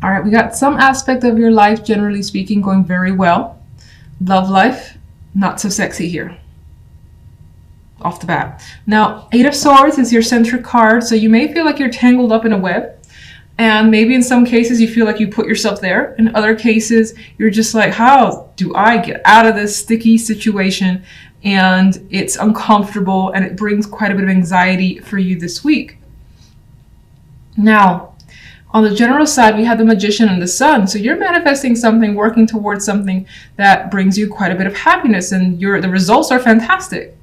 All right, we got some aspect of your life, generally speaking, going very well. Love life, not so sexy here. Off the bat. Now, Eight of Swords is your centric card, so you may feel like you're tangled up in a web. And maybe in some cases you feel like you put yourself there. In other cases, you're just like, how do I get out of this sticky situation? And it's uncomfortable and it brings quite a bit of anxiety for you this week. Now, on the general side, we have the Magician and the Sun. So you're manifesting something, working towards something that brings you quite a bit of happiness, and the results are fantastic.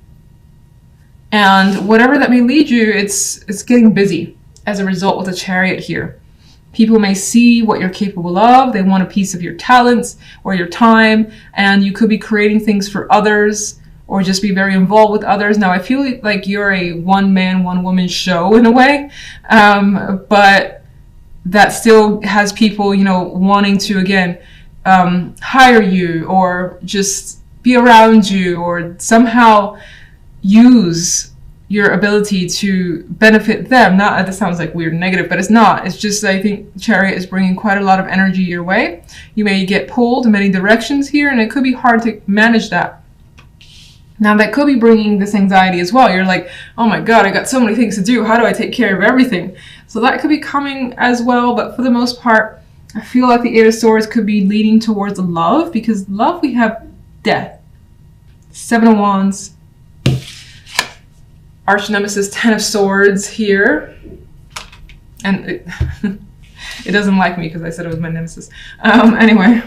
And whatever that may lead you, it's getting busy as a result with the Chariot here. People may see what you're capable of. They want a piece of your talents or your time, and you could be creating things for others or just be very involved with others. Now, I feel like you're a one-man, one-woman show in a way, but that still has people, wanting to, again, hire you or just be around you or somehow use your ability to benefit them. Not, that sounds like weird and negative, but it's not. It's just, I think Chariot is bringing quite a lot of energy your way. You may get pulled in many directions here, and it could be hard to manage that. Now, that could be bringing this anxiety as well. You're like, oh my God, I got so many things to do. How do I take care of everything? So that could be coming as well. But for the most part, I feel like the Eight of Swords could be leading towards love, because love, we have Death, Seven of Wands, Arch Nemesis, Ten of Swords here. And it doesn't like me because I said it was my nemesis. Anyway.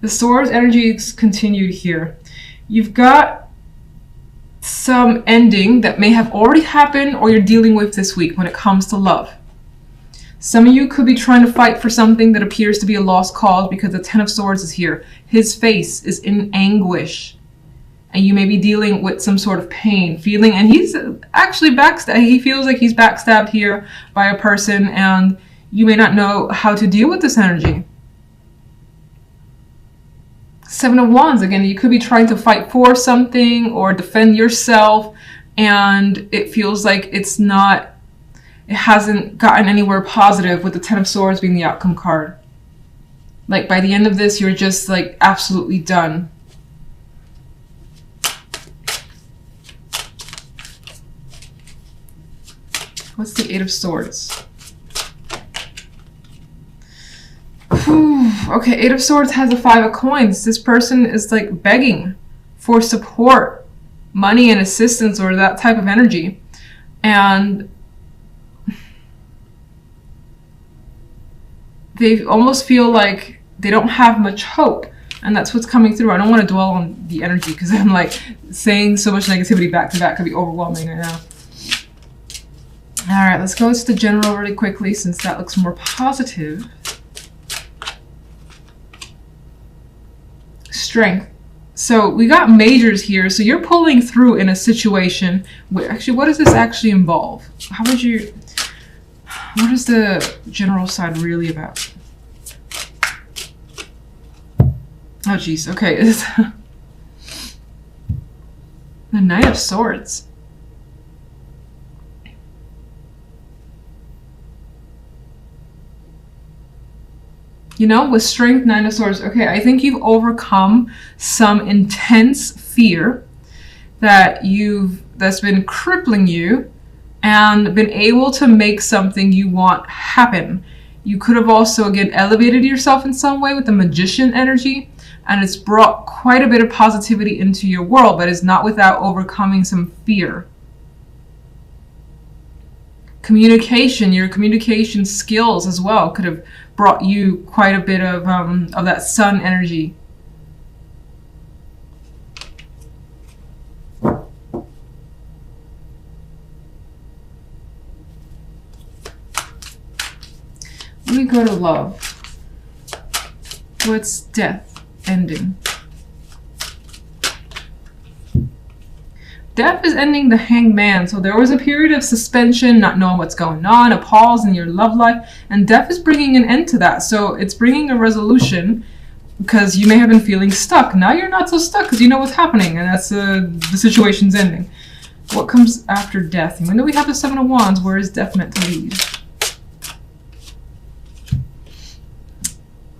The Swords energy is continued here. You've got some ending that may have already happened or you're dealing with this week when it comes to love. Some of you could be trying to fight for something that appears to be a lost cause because the Ten of Swords is here. His face is in anguish. And you may be dealing with some sort of pain, feeling, and he's actually backstabbed. He feels like he's backstabbed here by a person, and you may not know how to deal with this energy. Seven of Wands, again, you could be trying to fight for something or defend yourself, and it feels like it hasn't gotten anywhere positive, with the Ten of Swords being the outcome card. Like by the end of this, you're just like absolutely done. What's the Eight of Swords? Okay, Eight of Swords has a Five of Coins. This person is like begging for support, money and assistance, or that type of energy. And they almost feel like they don't have much hope. And that's what's coming through. I don't want to dwell on the energy because I'm like saying so much negativity back to back could be overwhelming right now. All right, let's go to the general really quickly since that looks more positive. Strength. So we got majors here. So you're pulling through in a situation where, actually, what does this actually involve? What is the general side really about? Oh, geez. Okay. The Knight of Swords. With Strength, Nine of Swords, okay, I think you've overcome some intense fear that's been crippling you and been able to make something you want happen. You could have also, again, elevated yourself in some way with the Magician energy, and it's brought quite a bit of positivity into your world, but it's not without overcoming some fear. Communication, your communication skills as well could have brought you quite a bit of that Sun energy. Let me go to love. What's Death ending? Death is ending the Hanged Man. So there was a period of suspension, not knowing what's going on, a pause in your love life, and Death is bringing an end to that. So it's bringing a resolution because you may have been feeling stuck. Now you're not so stuck because you know what's happening, and that's the situation's ending. What comes after death? Even though we have the Seven of Wands, where is death meant to lead?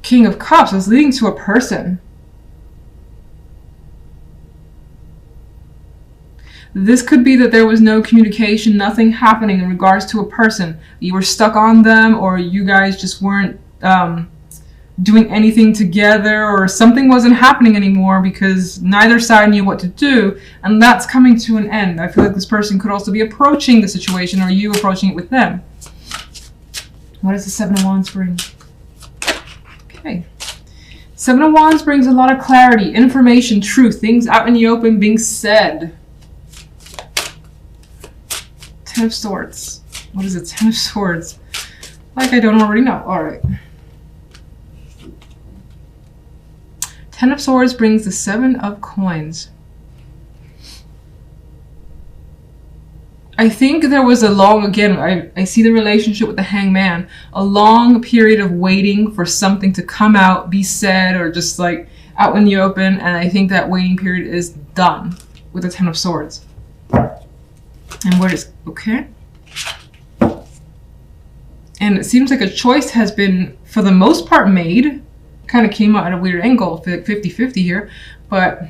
King of Cups is leading to a person. This could be that there was no communication, nothing happening in regards to a person. You were stuck on them, or you guys just weren't doing anything together, or something wasn't happening anymore because neither side knew what to do, and that's coming to an end. I feel like this person could also be approaching the situation, or you approaching it with them. What does the Seven of Wands bring? Okay. Seven of Wands brings a lot of clarity, information, truth, things out in the open being said. Ten of Swords. What is it? Ten of Swords. Like I don't already know. Alright. Ten of Swords brings the Seven of Coins. I think there was a long, again, I see the relationship with the Hangman, a long period of waiting for something to come out, be said, or just like out in the open, and I think that waiting period is done with the Ten of Swords. And what is, okay. And it seems like a choice has been, for the most part, made. Kind of came out at a weird angle, 50-50 here, but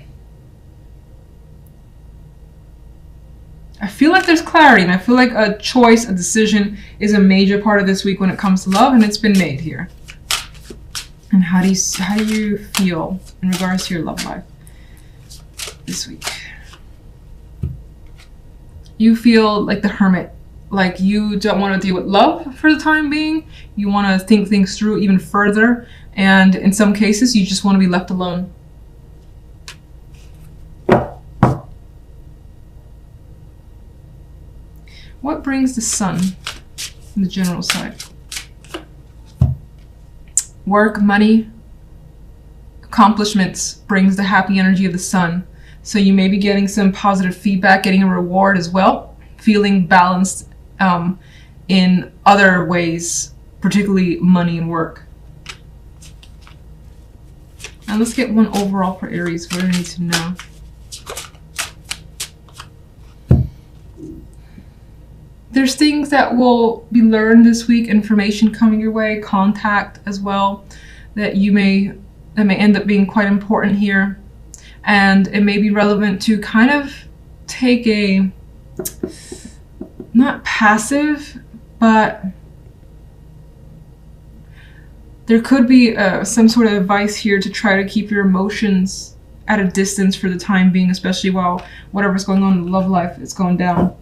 I feel like there's clarity, and I feel like a choice, a decision is a major part of this week when it comes to love, and it's been made here. And how do you feel in regards to your love life this week? You feel like the Hermit, like you don't want to deal with love for the time being. You want to think things through even further, and in some cases you just want to be left alone. What brings the Sun on the general side? Work, money, accomplishments brings the happy energy of the Sun. So you may be getting some positive feedback, getting a reward as well, feeling balanced in other ways, particularly money and work. And let's get one overall for Aries. What do I need to know? There's things that will be learned this week, information coming your way, contact as well, that may end up being quite important here. And it may be relevant to kind of take a, not passive, but there could be some sort of advice here to try to keep your emotions at a distance for the time being, especially while whatever's going on in love life is going down.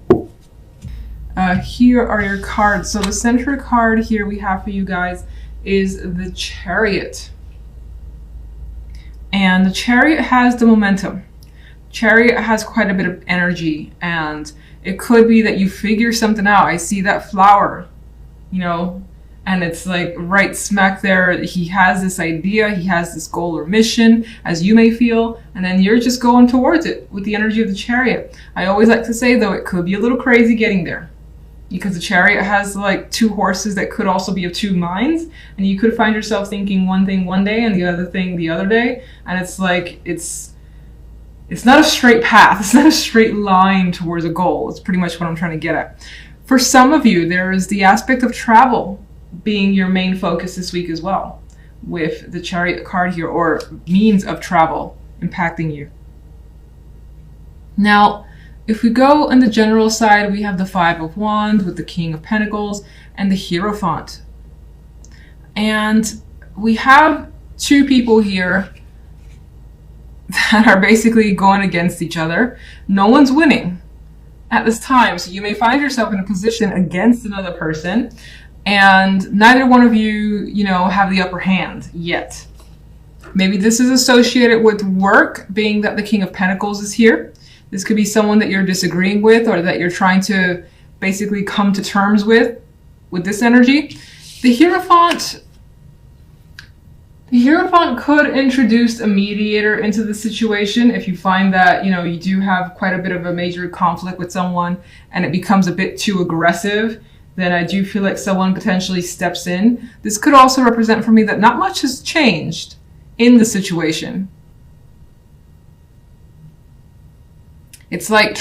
Here are your cards. So the center card here we have for you guys is the Chariot. And the Chariot has the momentum. Chariot has quite a bit of energy, and it could be that you figure something out. I see that flower, you know, and it's like right smack there. He has this idea, he has this goal or mission, as you may feel, and then you're just going towards it with the energy of the Chariot. I always like to say, though, it could be a little crazy getting there, because the Chariot has like two horses that could also be of two minds, and you could find yourself thinking one thing one day and the other thing the other day, and it's like it's not a straight path. It's not a straight line towards a goal. It's pretty much what I'm trying to get at. For some of you, there is the aspect of travel being your main focus this week as well, with the Chariot card here, or means of travel impacting you. Now, if we go on the general side, we have the Five of Wands with the King of Pentacles and the Hierophant. And we have two people here that are basically going against each other. No one's winning at this time. So you may find yourself in a position against another person, and neither one of you, have the upper hand yet. Maybe this is associated with work, being that the King of Pentacles is here. This could be someone that you're disagreeing with, or that you're trying to basically come to terms with this energy. The Hierophant could introduce a mediator into the situation if you find that, you do have quite a bit of a major conflict with someone and it becomes a bit too aggressive. Then I do feel like someone potentially steps in. This could also represent for me that not much has changed in the situation. It's like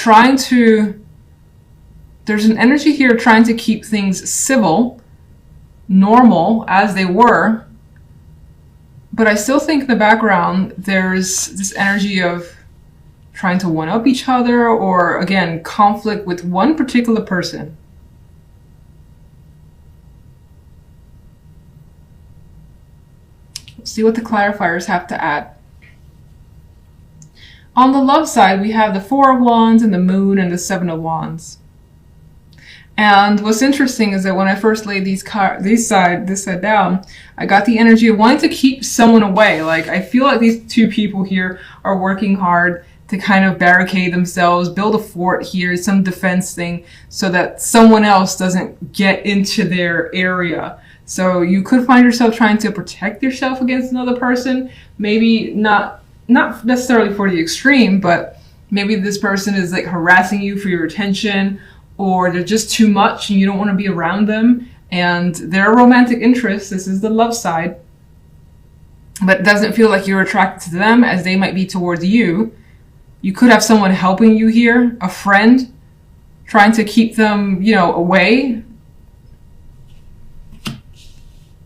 there's an energy here trying to keep things civil, normal as they were. But I still think in the background, there's this energy of trying to one-up each other, or again, conflict with one particular person. Let's see what the clarifiers have to add. On the love side, we have the Four of Wands and the Moon and the Seven of Wands. And what's interesting is that when I first laid this side down, I got the energy of wanting to keep someone away. Like, I feel like these two people here are working hard to kind of barricade themselves, build a fort here, some defense thing, so that someone else doesn't get into their area. So you could find yourself trying to protect yourself against another person. Maybe not necessarily for the extreme, but maybe this person is like harassing you for your attention, or they're just too much and you don't want to be around them, and they're a romantic interest. This is the love side, but it doesn't feel like you're attracted to them as they might be towards you. You could have someone helping you here, a friend, trying to keep them, away.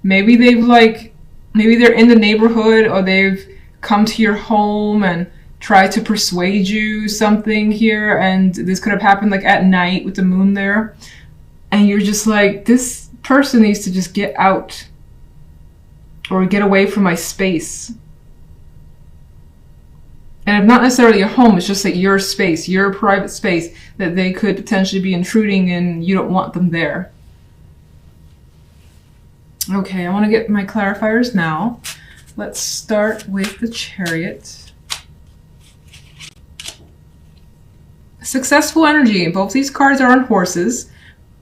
Maybe maybe they're in the neighborhood, or they've come to your home and try to persuade you something here, and this could have happened like at night with the moon there, and you're just like, this person needs to just get out or get away from my space. And if not necessarily a home, it's just like your space, your private space that they could potentially be intruding in. You don't want them there. Okay, I want to get my clarifiers now. Let's start with the Chariot. Successful energy. Both these cards are on horses.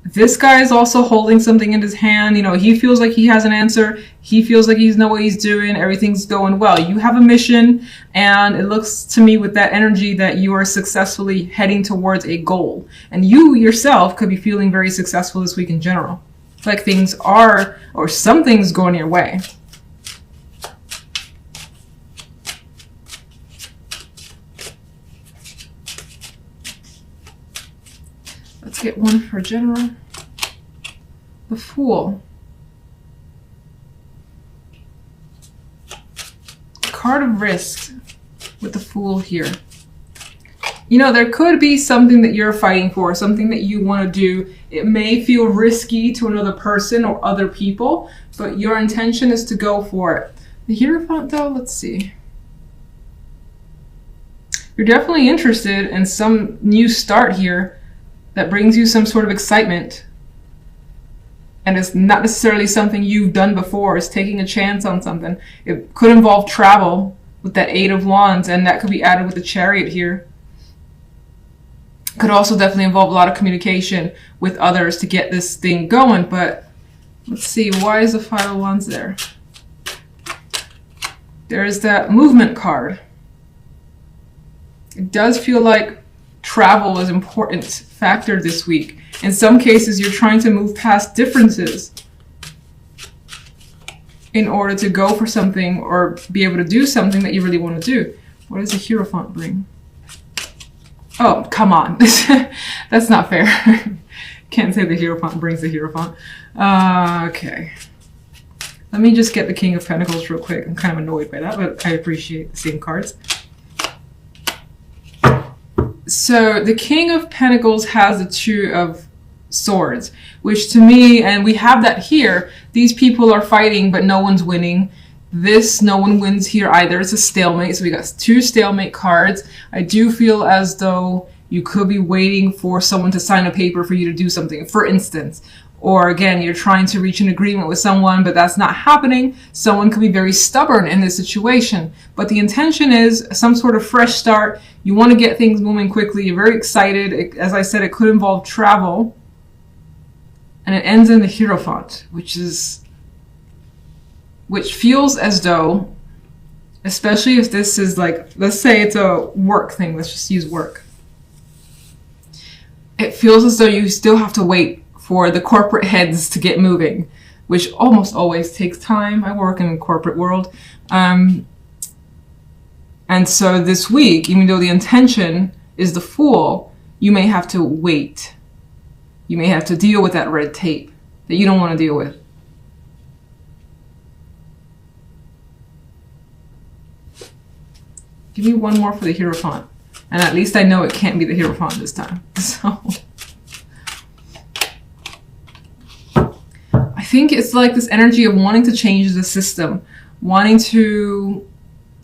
This guy is also holding something in his hand. He feels like he has an answer. He feels like he knows what he's doing. Everything's going well. You have a mission, and it looks to me with that energy that you are successfully heading towards a goal. And you yourself could be feeling very successful this week in general. Like things are, or something's going your way. Let's get one for general. The Fool. Card of risk with the Fool here. There could be something that you're fighting for, something that you want to do. It may feel risky to another person or other people, but your intention is to go for it. The Hierophant, though, let's see. You're definitely interested in some new start here that brings you some sort of excitement. And it's not necessarily something you've done before. It's taking a chance on something. It could involve travel with that Eight of Wands, and that could be added with the Chariot here. Could also definitely involve a lot of communication with others to get this thing going. But let's see, why is the Five of Wands there? There's that movement card. It does feel like travel is an important factor this week. In some cases, you're trying to move past differences in order to go for something or be able to do something that you really want to do. What does the Hierophant bring? Oh, come on. That's not fair. Can't say the Hierophant brings the Hierophant. Okay. Let me just get the King of Pentacles real quick. I'm kind of annoyed by that, but I appreciate seeing cards. So the King of Pentacles has the Two of Swords, which to me, and we have that here, these people are fighting, but no one's winning. No one wins here either. It's a stalemate. So we got two stalemate cards. I do feel as though you could be waiting for someone to sign a paper for you to do something, for instance. Or again, you're trying to reach an agreement with someone, but that's not happening. Someone could be very stubborn in this situation. But the intention is some sort of fresh start. You want to get things moving quickly. You're very excited. As I said, it could involve travel. And it ends in the Hierophant, which feels as though, especially if this is like, let's say it's a work thing. Let's just use work. It feels as though you still have to wait for the corporate heads to get moving, which almost always takes time. I work in the corporate world. And so this week, even though the intention is the Fool, you may have to wait. You may have to deal with that red tape that you don't want to deal with. Give me one more for the Hierophant. And at least I know it can't be the Hierophant this time. So I think it's like this energy of wanting to change the system, wanting to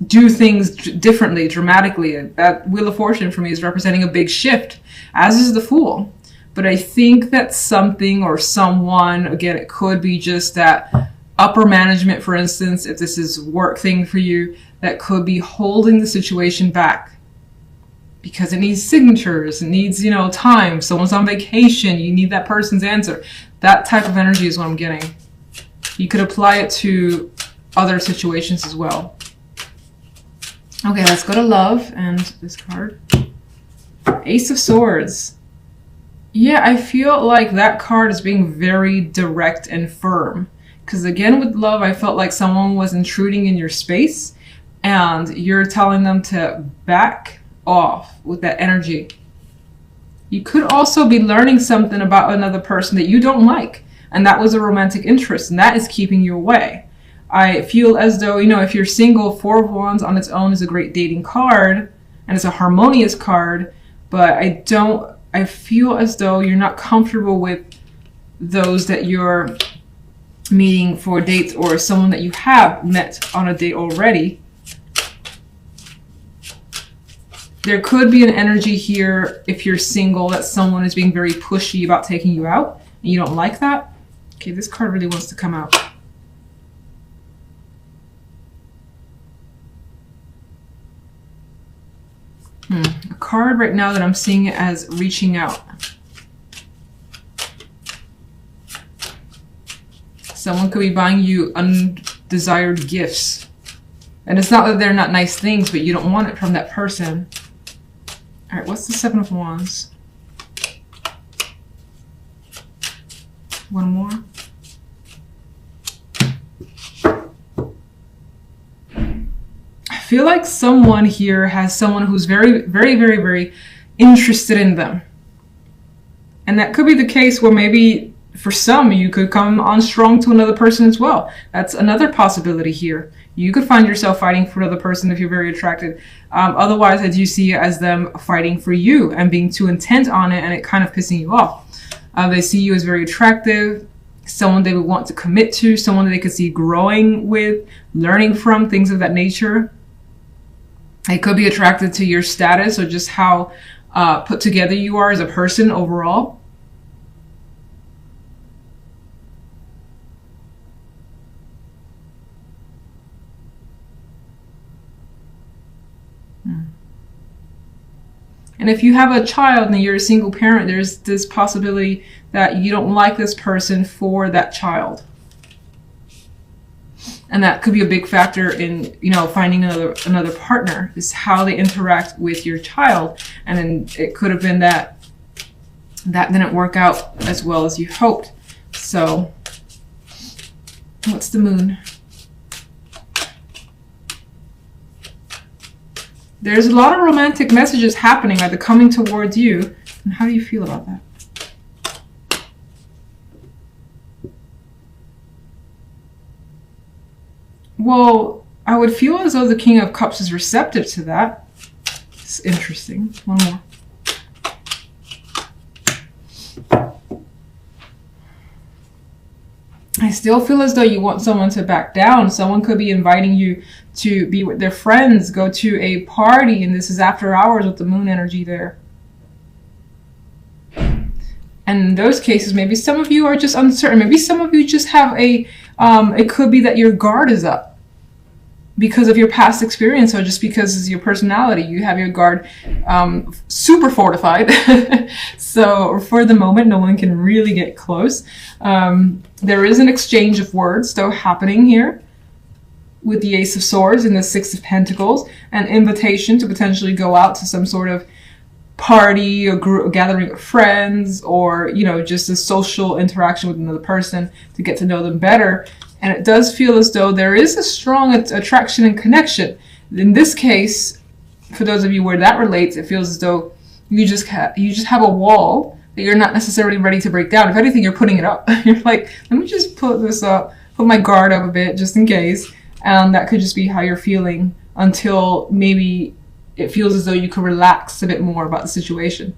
do things differently, dramatically. That Wheel of Fortune for me is representing a big shift, as is the Fool. But I think that something or someone, again, it could be just that upper management, for instance, if this is work thing for you, that could be holding the situation back because it needs signatures, it needs, time. Someone's on vacation, you need that person's answer. That type of energy is what I'm getting. You could apply it to other situations as well. Okay, let's go to love and this card. Ace of Swords. Yeah, I feel like that card is being very direct and firm. Because again, with love, I felt like someone was intruding in your space and you're telling them to back off with that energy. You could also be learning something about another person that you don't like. And that was a romantic interest, and that is keeping you away. I feel as though, if you're single, Four of Wands on its own is a great dating card, and it's a harmonious card, but I feel as though you're not comfortable with those that you're meeting for dates or someone that you have met on a date already. There could be an energy here, if you're single, that someone is being very pushy about taking you out, and you don't like that. Okay, this card really wants to come out. A card right now that I'm seeing it as reaching out. Someone could be buying you undesired gifts. And it's not that they're not nice things, but you don't want it from that person. All right, what's the Seven of Wands? One more. I feel like someone here has someone who's very, very, very, very interested in them. And that could be the case where maybe for some, you could come on strong to another person as well. That's another possibility here. You could find yourself fighting for another person if you're very attracted. Otherwise, I do see it as them fighting for you and being too intent on it and it kind of pissing you off. They see you as very attractive, someone they would want to commit to, someone that they could see growing with, learning from, things of that nature. They could be attracted to your status or just how put together you are as a person overall. And if you have a child and you're a single parent, there's this possibility that you don't like this person for that child. And that could be a big factor in, finding another partner, is how they interact with your child. And then it could have been that didn't work out as well as you hoped. So, what's the Moon? There's a lot of romantic messages happening, either coming towards you. And how do you feel about that? Well, I would feel as though the King of Cups is receptive to that. It's interesting. One more. I still feel as though you want someone to back down. Someone could be inviting you to be with their friends, go to a party, and this is after hours with the Moon energy there. And in those cases, maybe some of you are just uncertain. Maybe some of you just have it could be that your guard is up because of your past experience or just because of your personality. You have your guard super fortified. So for the moment, no one can really get close. There is an exchange of words though happening here with the Ace of Swords and the Six of Pentacles, an invitation to potentially go out to some sort of party or gathering of friends, or just a social interaction with another person to get to know them better. And it does feel as though there is a strong attraction and connection. In this case, for those of you where that relates, it feels as though You just have a wall that you're not necessarily ready to break down. If anything, you're putting it up. You're like, let me just put this up, put my guard up a bit just in case. And that could just be how you're feeling until maybe it feels as though you could relax a bit more about the situation.